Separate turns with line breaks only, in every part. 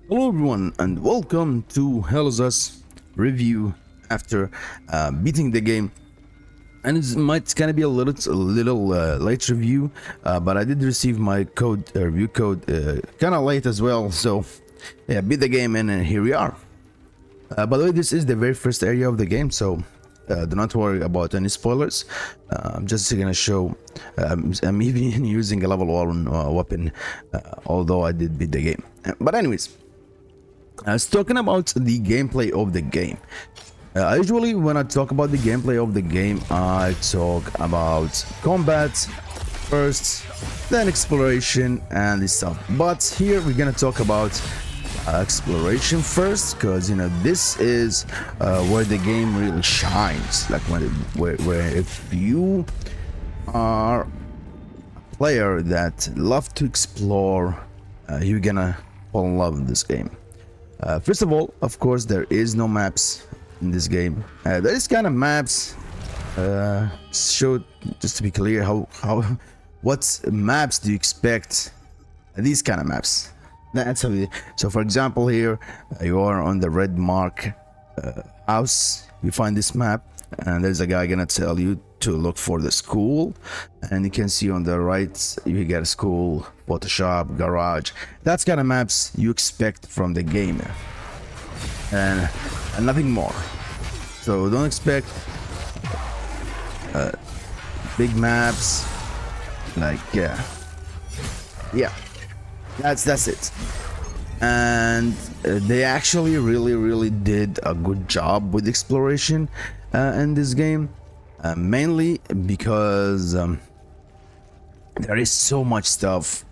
Hello everyone and welcome to Hello's review after beating the game. And it might kind of be a little late review, but I did receive my review code kind of late as well. So yeah, beat the game and here we are. By the way, this is the very first area of the game, so do not worry about any spoilers. I'm just gonna show I'm even using a level 1 weapon, although I did beat the game. But anyways, talking about the gameplay of the game. Usually when I talk about the gameplay of the game, I talk about combat first, then exploration and this stuff. But here we're gonna talk about exploration first, because this is where the game really shines. Like where if you are a player that love to explore, you're gonna fall in love with this game. First of all, of course, there is no maps in this game. There is kind of maps. Show, just to be clear, what maps do you expect? These kind of maps. That's how. So, for example, here you are on the red mark house. You find this map, and there's a guy gonna tell you to look for the school, and you can see on the right you get a school, Photoshop, garage. That's kind of maps you expect from the game, and nothing more. So don't expect big maps like yeah, that's it. And they actually really did a good job with exploration in this game, mainly because there is so much stuff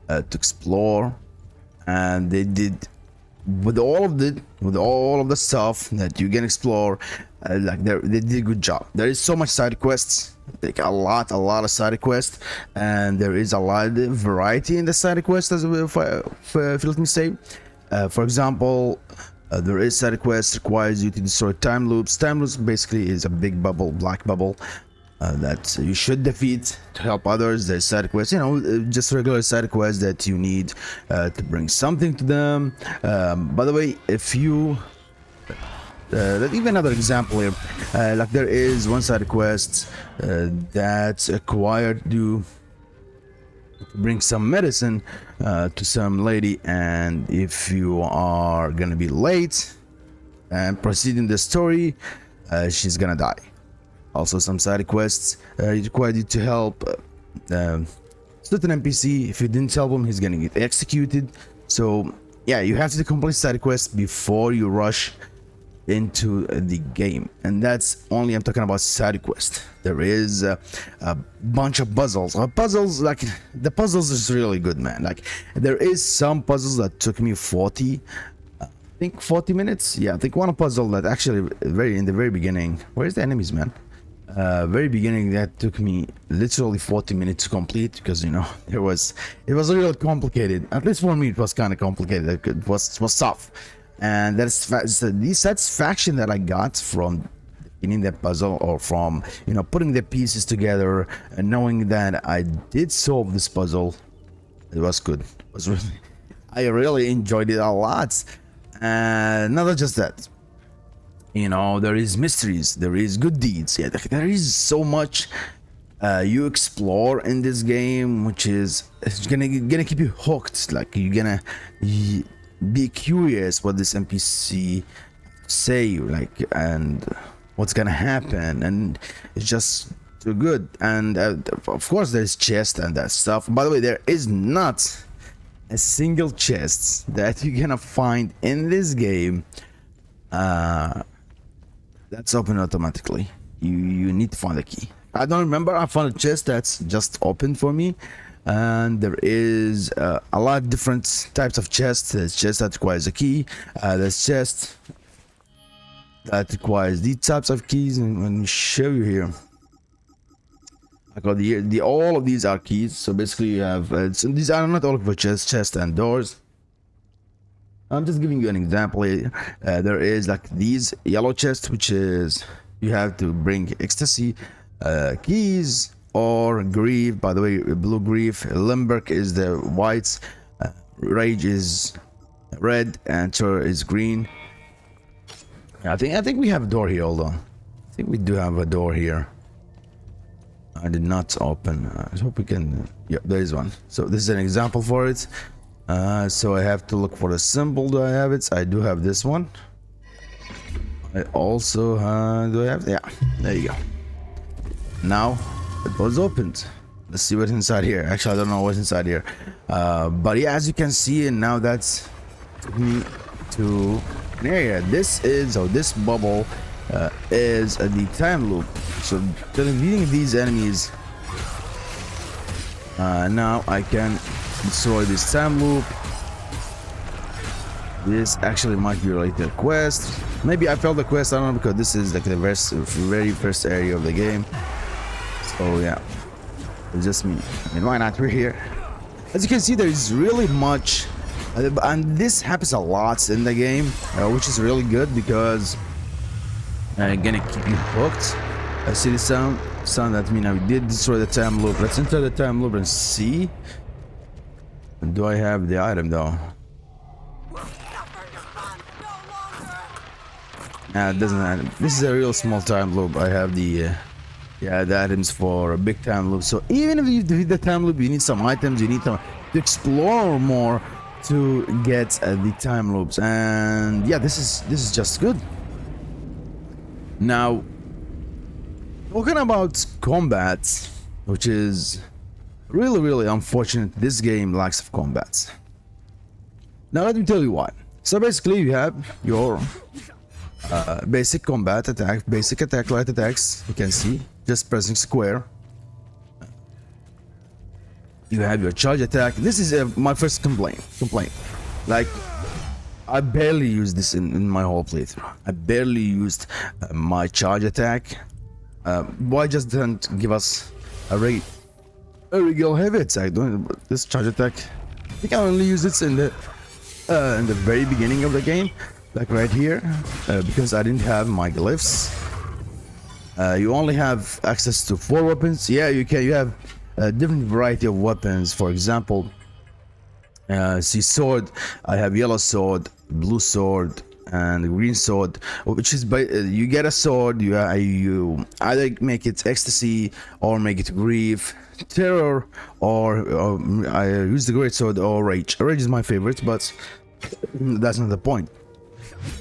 to explore, and they did with all of the stuff that you can explore. Like they did a good job. There is so much side quests, like a lot of side quests, and there is a lot of variety in the side quests, as if you let me say. For example, there is side quests requires you to destroy time loops. Time loops basically is a big bubble, black bubble, that you should defeat to help others. There's side quests, just regular side quests that you need to bring something to them. By the way, if you let even another example here, like there is one side quest that's required you to bring some medicine to some lady, and if you are gonna be late and proceeding the story, she's gonna die. Also, some side quests require you to help certain NPC. If you didn't help him, he's gonna get executed. So yeah, you have to complete side quests before you rush into the game, and that's only, I'm talking about side quest. There is a bunch of puzzles. Like the puzzles is really good, man. Like there is some puzzles that took me 40 minutes. Yeah, I think one puzzle that actually in the very beginning, where's the enemies, man? Very beginning, that took me literally 40 minutes to complete, because it was really complicated. At least for me it was kind of complicated. It was tough, and that's the satisfaction that I got from in that puzzle, or from putting the pieces together and knowing that I did solve this puzzle. It was good. It was really, I really enjoyed it a lot. And not just that, there is mysteries, there is good deeds. Yeah, there is so much you explore in this game, which is it's gonna keep you hooked. Like you're gonna be curious what this NPC say, like, and what's gonna happen, and it's just too good. And of course there's chest and that stuff. By the way, there is not a single chest that you're gonna find in this game that's open automatically. You need to find a key. I don't remember. I found a chest that's just opened for me, and there is a lot of different types of chests. There's chest that requires a key. There's chest that requires these types of keys, and let me show you here. I got the all of these are keys. So basically, you have these are not all of the chest and doors. I'm just giving you an example here. There is like these yellow chests, which is you have to bring ecstasy, keys, or grief. By the way, blue grief. Limburg is the whites. Rage is red, enter is green. I think we have a door here. Hold on. I think we do have a door here. I did not open. I hope we can. Yeah, there is one. So this is an example for it. So I have to look for the symbol. Do I have it? I do have this one. I also do I have? Yeah, there you go. Now it was opened. Let's see what's inside here. Actually, I don't know what's inside here. But yeah, as you can see, and now that's took me to an area. This is, or this bubble is the time loop. So defeating these enemies, now I can destroy this time loop. This actually might be related to a quest. Maybe I failed the quest, I don't know, because this is like the very first area of the game. So yeah, it's just me. I mean, why not? We're here. As you can see, there's really much, and this happens a lot in the game, which is really good because gonna keep you hooked. I see the sound. That means I did destroy the time loop. Let's enter the time loop and see. Do I have the item though? It doesn't matter. This is a real small time loop. I have the the items for a big time loop. So even if you defeat the time loop, you need some items. You need to explore more to get the time loops. And yeah, this is just good. Now, talking about combat, which is really unfortunate. This game lacks of combat. Now let me tell you why. So basically, you have your basic combat attack, basic attack, light attacks. You can see just pressing square. You have your charge attack. This is my first complaint. Like, I barely used this in my whole playthrough. I barely used my charge attack. Why just didn't give us a regular heavy attack? This charge attack, I think I only use it in the very beginning of the game, like right here, because I didn't have my glyphs. You only have access to 4 weapons. Yeah, you can. You have a different variety of weapons. For example, see sword. I have yellow sword, blue sword, and green sword, which is you get a sword. You either make it ecstasy or make it grief, terror, or I use the great sword or rage. Rage is my favorite, but that's not the point.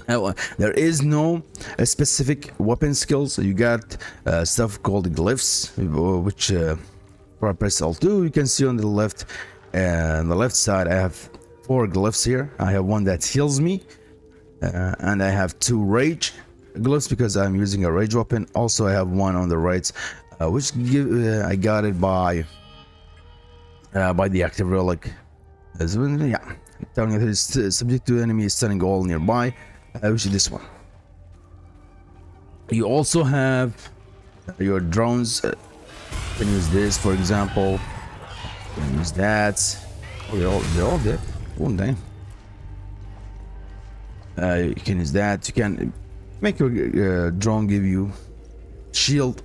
There is no specific weapon skills. So you got stuff called glyphs, which for press L2 you can see on the left. And on the left side I have 4 glyphs here. I have one that heals me, and I have 2 rage glyphs because I'm using a rage weapon. Also I have one on the right, which I got it by the active relic. Yeah, telling it is subject to enemy stunning all nearby, which is this one. You also have your drones. You can use this, for example. You can use that. Oh, they're all there. Oh, damn. You can use that. You can make your drone give you shield.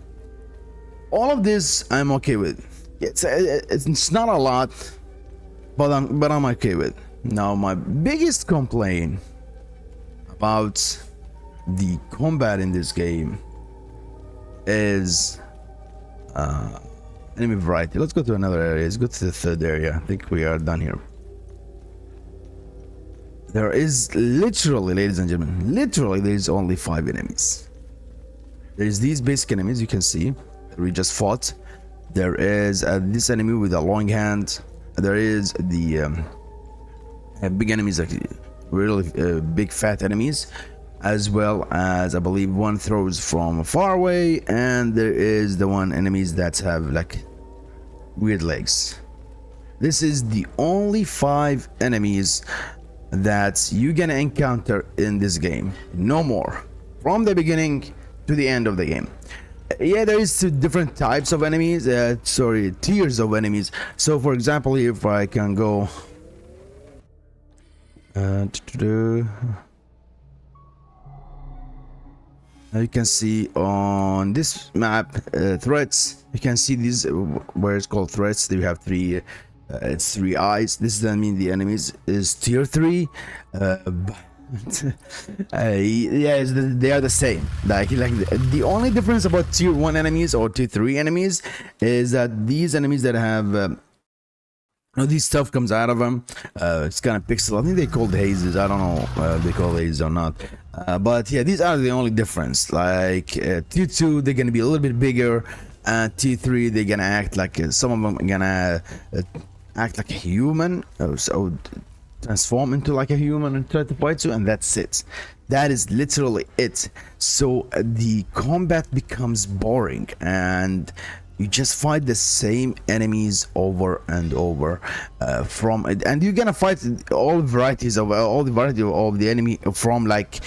All of this I'm okay with. It's not a lot, but I'm okay with. Now my biggest complaint about the combat in this game is enemy variety. Let's go to another area. Let's go to the 3rd area. I think we are done here. There is literally, ladies and gentlemen, literally there is only 5 enemies. There's these basic enemies you can see that we just fought. There is this enemy with a long hand. There is the big enemies, like really big fat enemies, as well as I believe one throws from far away, and there is the one enemies that have like weird legs. This is the only 5 enemies that you're gonna encounter in this game. No more, from the beginning to the end of the game. Yeah, there is 2 different types of enemies, tiers of enemies. So for example, if I can go you can see on this map threats. You can see these where it's called threats. You have 3 it's 3 eyes. This doesn't mean the enemies is tier 3. But yeah, they are the same. Like the only difference about tier 1 enemies or tier 3 enemies is that these enemies that have these stuff comes out of them. It's kind of pixel. I think they called hazes. I don't know if they call hazes or not. But yeah, these are the only difference. Like tier 2, they're gonna be a little bit bigger. Tier 3, they're gonna act like some of them are gonna act like a human. So transform into like a human and try to fight you, and that's it. That is literally it. So the combat becomes boring, and you just fight the same enemies over and over and you're gonna fight all varieties of the enemy from like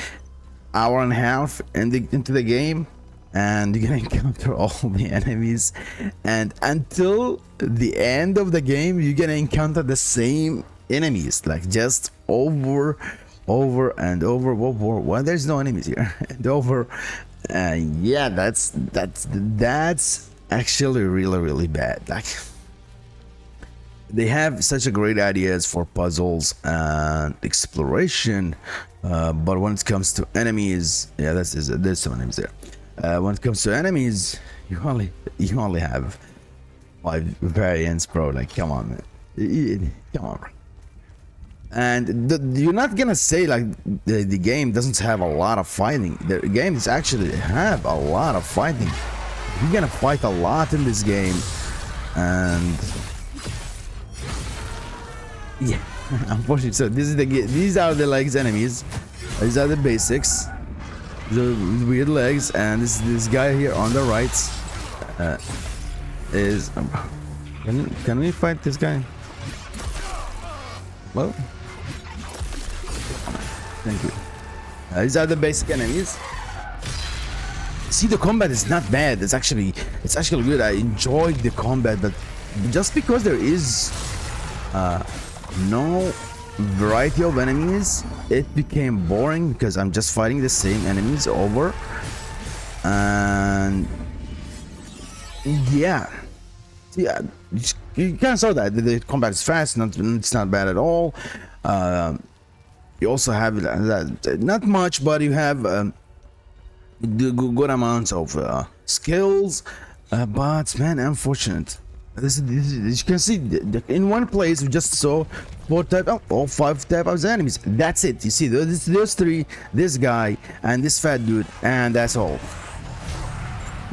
hour and a half into the game, and you're gonna encounter all the enemies, and until the end of the game you're gonna encounter the same enemies, like just over and over. Well, there's no enemies here. And over. Yeah, that's actually really bad. Like, they have such a great ideas for puzzles and exploration, but when it comes to enemies, yeah, there's some enemies there. When it comes to enemies, you only have 5 variants, bro. Like, come on, man. Come on, bro. And you're not gonna say like the game doesn't have a lot of fighting. The games actually have a lot of fighting. You're gonna fight a lot in this game, and yeah, unfortunately. So these are the legs enemies. These are the basics. The weird legs, and this guy here on the right is. Can we fight this guy? Well. Thank you. These are the basic enemies. See, the combat is not bad. It's actually good. I enjoyed the combat, but just because there is no variety of enemies, it became boring because I'm just fighting the same enemies over. And yeah, you kind of saw that the combat is fast. It's not bad at all. You also have that, not much, but you have the good amounts of skills. But man, unfortunate. This you can see in one place we just saw 5 type of enemies. That's it. You see those 3, this guy and this fat dude, and that's all.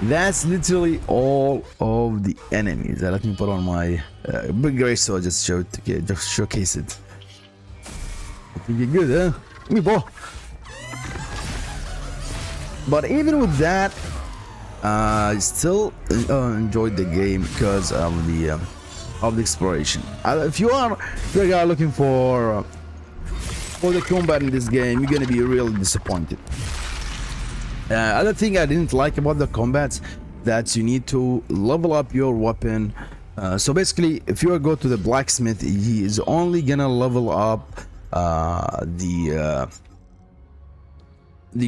That's literally all of the enemies. Let me put on my big gray sword just showcase it. I think you're good, huh? Give me ball. But even with that, I still enjoyed the game because of the exploration. If you are a guy looking for the combat in this game, you're gonna be really disappointed. Other thing I didn't like about the combat, that you need to level up your weapon. So basically, if you go to the blacksmith, he is only gonna level up the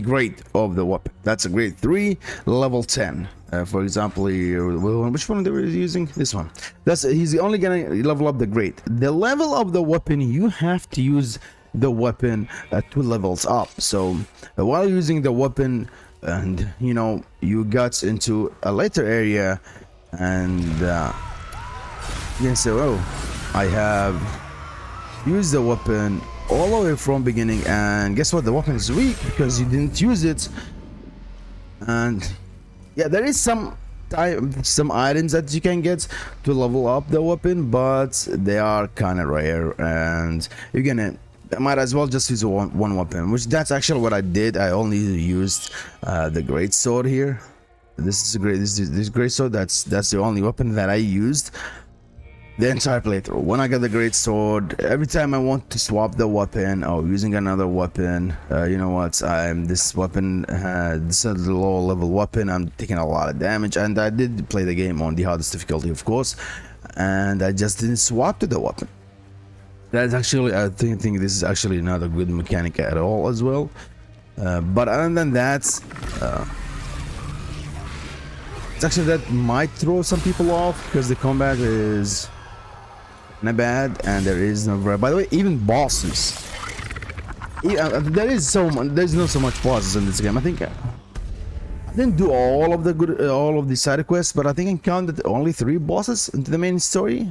grade of the weapon. That's a grade 3, level 10. For example, which one they were using? This one. He's only gonna level up the grade. The level of the weapon, you have to use the weapon 2 levels up. So while using the weapon, and you got into a later area, and you can say, oh, I have used the weapon all the way from beginning, and guess what, the weapon is weak because you didn't use it. And yeah, there is some items that you can get to level up the weapon, but they are kind of rare, and might as well just use one weapon, which that's actually what I did. I only used the great sword here. This great sword, that's the only weapon that I used the entire playthrough. When I got the great sword, every time I want to swap the weapon or using another weapon, you know what, this weapon, this is a low level weapon, I'm taking a lot of damage, and I did play the game on the hardest difficulty, of course, and I just didn't swap to the weapon. That's actually, I think this is actually not a good mechanic at all as well. But other than that, it's actually that might throw some people off because the combat is not bad, and there is no. By the way, even bosses. There is there's not so much bosses in this game. I think I didn't do all of the side quests, but I think I counted only 3 bosses into the main story.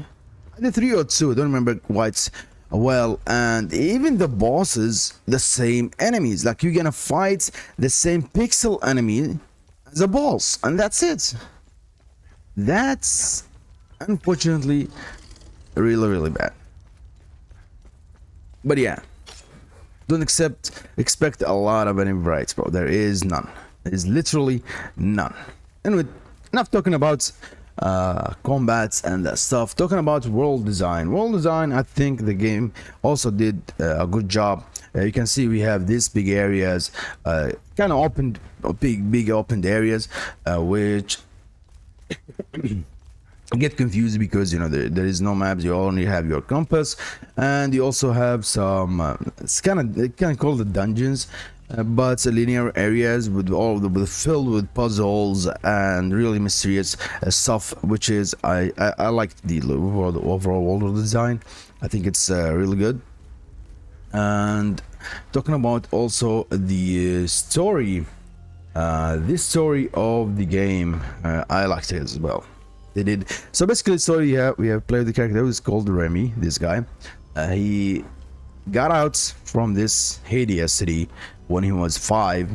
I did 3 or 2. I don't remember quite well. And even the bosses, the same enemies. Like you're gonna fight the same pixel enemy as a boss, and that's it. That's unfortunately really bad. But yeah. Don't expect a lot of enemy variety, bro. There is none. There is literally none. And with enough talking about combats and stuff, talking about world design. World design, I think the game also did a good job. You can see we have these big areas, kind of opened, big opened areas, which get confused because you know there is no maps. You only have your compass, and you also have some it's kind of called the dungeons, but linear areas with filled with puzzles and really mysterious stuff, which is I like the overall world design. I think it's really good. And talking about also the story, this story of the game, I liked it as well. They did. So basically, story we have played the character who's called Remy. This guy, he got out from this Hades city when he was 5,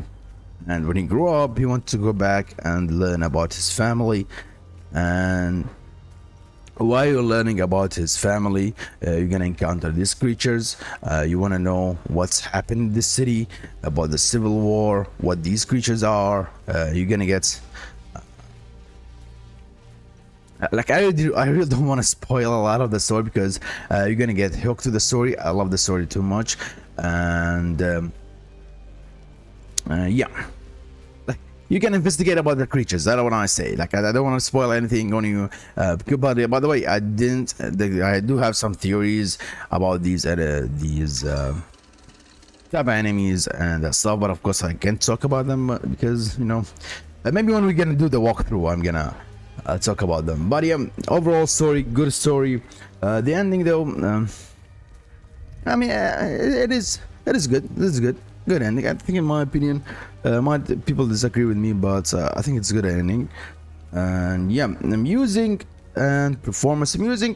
and when he grew up, he wanted to go back and learn about his family. And while you're learning about his family, you're gonna encounter these creatures. You want to know what's happened in this city, about the civil war, what these creatures are. You're gonna get. Like I really don't want to spoil a lot of the story because you're gonna get hooked to the story. I love the story too much, and yeah, like you can investigate about the creatures. That's what I say. Like I don't want to spoil anything on you. But by the way, I do have some theories about these type of enemies and stuff. But of course, I can't talk about them because you know, maybe when we're gonna do the walkthrough, I'm gonna. Talk about them. But yeah, overall story, good story. The ending though, I mean, it is good. This is good ending. I think, in my opinion, people disagree with me, but I think it's a good ending. And yeah, the music and performance, music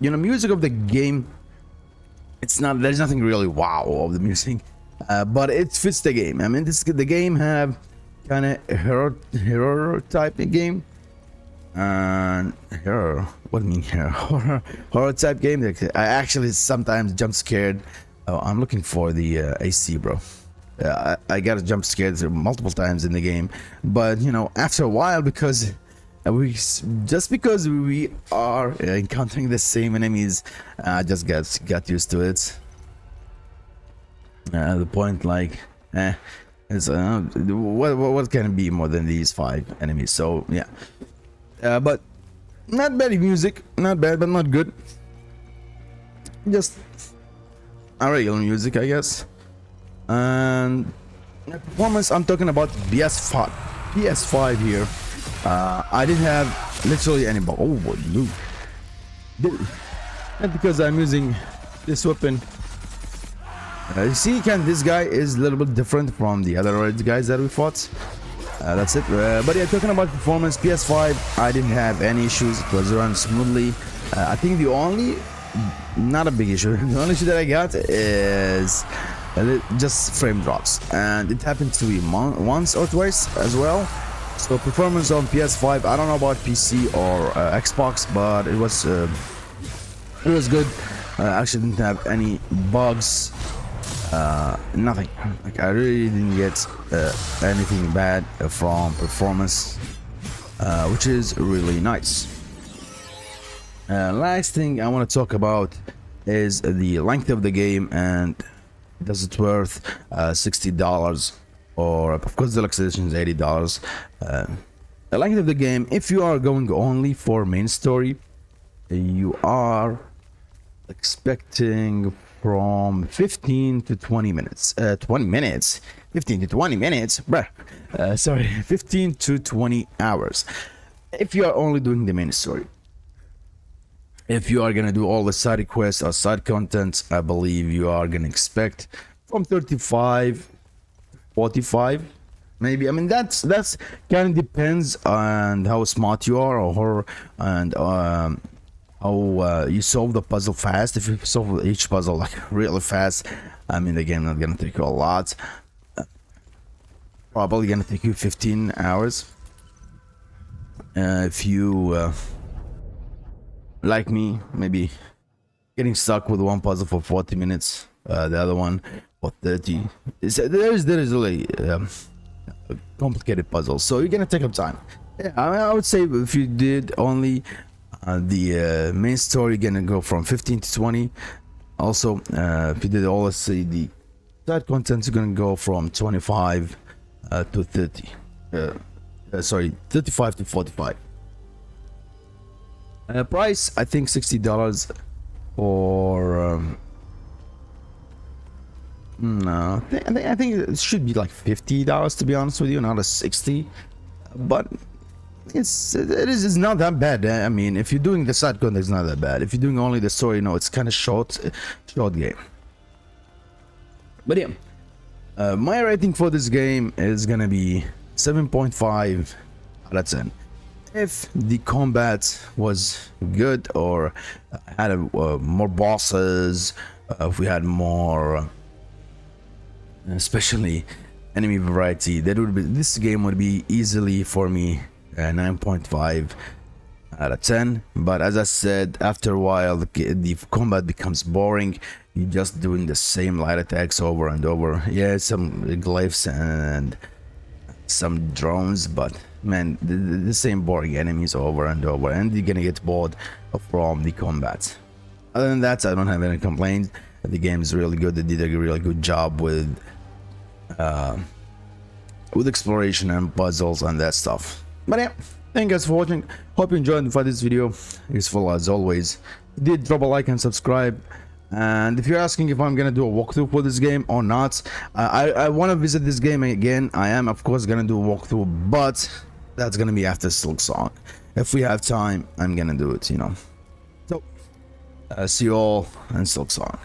of the game. There's nothing really wow of the music, but it fits the game. I mean, the game have kind of horror type of game. And horror, what do you mean here? Horror type game. I actually sometimes jump scared. Oh, I'm looking for the AC, bro. I got jump scared multiple times in the game, but you know, after a while, because we are encountering the same enemies, I just got used to it. The point, like, it's what can it be more than these 5 enemies? So yeah. But not bad music, not bad, but not good. Just a regular music, I guess. And performance, I'm talking about PS5. PS5 here. I didn't have literally any. Oh, no. Not because I'm using this weapon. You see, this guy is a little bit different from the other red guys that we fought. That's it. But yeah, talking about performance, PS5, I didn't have any issues. It was run smoothly. I think the only, not a big issue, the only issue that I got is just frame drops, and it happened to me once or twice as well. So performance on PS5, I don't know about PC or Xbox, but it was good. I actually didn't have any bugs. Nothing. Like I really didn't get anything bad from performance, which is really nice. Last thing I want to talk about is the length of the game, and does it worth $60, or of course the deluxe edition is $80. The length of the game, if you are going only for main story, you are expecting from 15 to 20 minutes. 20 minutes? 15 to 20 minutes? Bruh. Sorry, 15 to 20 hours. If you are only doing the main story. If you are gonna do all the side quests or side contents, I believe you are gonna expect from 35, 45, maybe. I mean, that's kind of depends on how smart you are, or and how you solve the puzzle fast. If you solve each puzzle like really fast, I mean, the game not gonna take you a lot. Probably gonna take you 15 hours. If you like me, maybe getting stuck with one puzzle for 40 minutes, the other one for 30. There is really a complicated puzzle, so you're gonna take up time. Yeah, I would say if you did only the main story, you're gonna go from 15 to 20. Also, if you did all, let's say, the side contents, you're gonna go from 25 to 30. Sorry, 35 to 45. Price, I think $60 or no, I think it should be like $50, to be honest with you, not a 60. But it's not that bad. I mean, if you're doing the side content, it's not that bad. If you're doing only the story, no, it's kind of short game. But yeah, my rating for this game is gonna be 7.5 out of 10. If the combat was good, or had more bosses, if we had more, especially enemy variety, that would be, this game would be easily for me 9.5 out of 10. But as I said, after a while the combat becomes boring. You're just doing the same light attacks over and over. Yeah, some glyphs and some drones, but man, the same boring enemies over and over, and you're gonna get bored from the combat. Other than that, I don't have any complaints. The game is really good. They did a really good job with exploration and puzzles and that stuff. But yeah, thank you guys for watching. Hope you enjoyed this video. Useful as always. Did drop a like and subscribe. And if you're asking if I'm gonna do a walkthrough for this game or not, I want to visit this game again. I am, of course, gonna do a walkthrough, but that's gonna be after Silksong. If we have time, I'm gonna do it, you know. So see you all in Silksong.